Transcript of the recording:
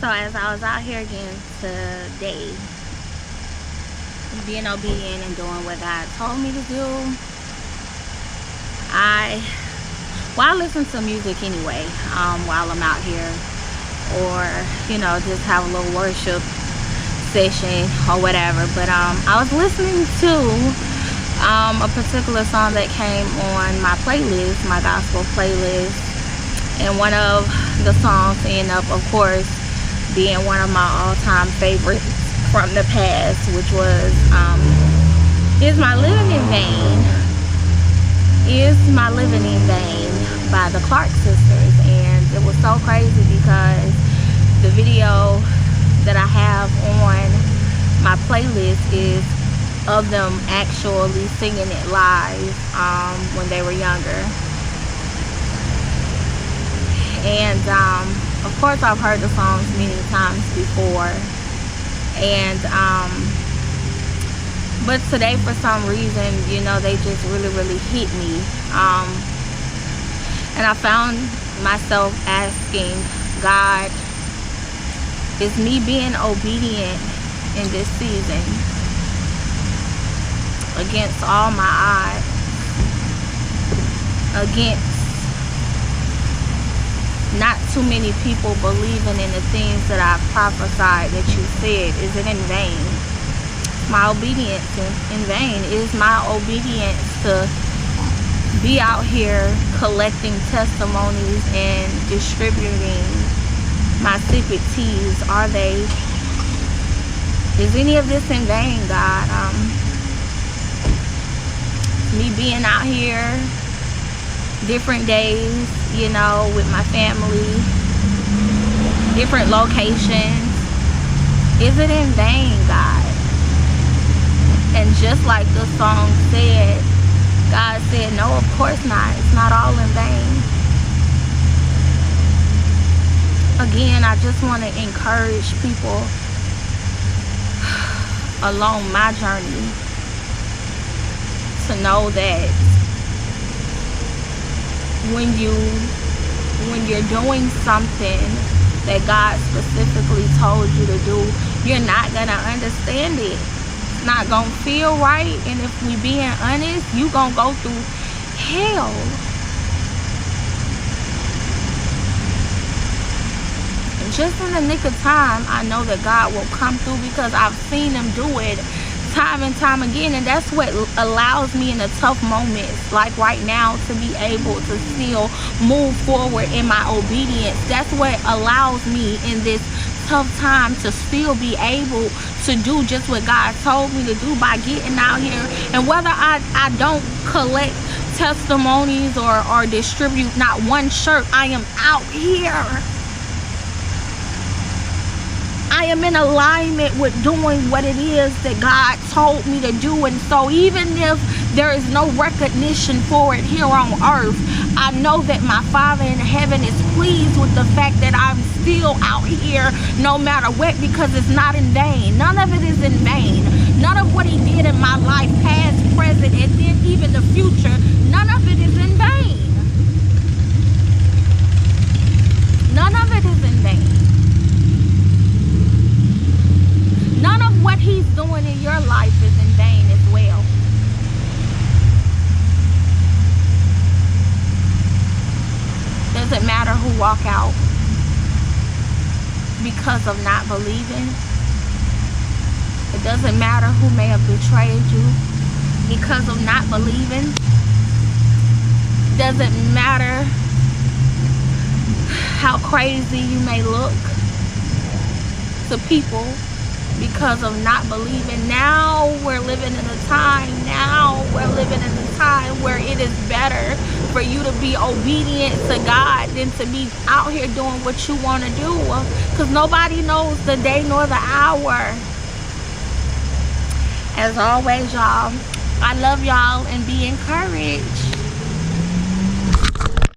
So as I was out here again today, being obedient and doing what God told me to do, I listen to music anyway while I'm out here, or just have a little worship session or whatever. But I was listening to a particular song that came on my playlist, my gospel playlist, and one of the songs ended up, of course, being one of my all-time favorites from the past, which was Is My Living in Vain? Is My Living in Vain by the Clark sisters. And it was so crazy because the video that I have on my playlist is of them actually singing it live when they were younger. And of course I've heard the songs many times before, and but today for some reason they just really hit me, and I found myself asking God, is me being obedient in this season against all my odds, against not too many people believing in the things that I prophesied that you said? Is it in vain? My obedience in vain? Is my obedience to be out here collecting testimonies and distributing my secret teas, is any of this in vain, God? Me being out here different days, with my family, different locations, is it in vain, God? And just like the song said, God said, no, of course not. It's not all in vain. Again, I just want to encourage people along my journey to know that when you're doing something that God specifically told you to do, you're not gonna understand it. It's not gonna feel right, and if we being honest, you gonna go through hell. And just in the nick of time, I know that God will come through, because I've seen him do it time and time again. And that's what allows me in the tough moments like right now to be able to still move forward in my obedience. That's what allows me in this tough time to still be able to do just what God told me to do by getting out here. And whether I don't collect testimonies or distribute not one shirt, I am out here. I am in alignment with doing what it is that God told me to do. And so even if there is no recognition for it here on earth, I know that my Father in heaven is pleased with the fact that I'm still out here no matter what, because it's not in vain. None of it is in vain. None of what he did in my life, past, present, and then even the future, none of it is in vain. None of it is in vain. None of what he's doing in your life is in vain as well. Doesn't matter who walk out because of not believing. It doesn't matter who may have betrayed you because of not believing. It doesn't matter how crazy you may look to people because of not believing. Now we're living in a time where it is better for you to be obedient to God than to be out here doing what you want to do, because nobody knows the day nor the hour. As always, y'all, I love y'all, and be encouraged.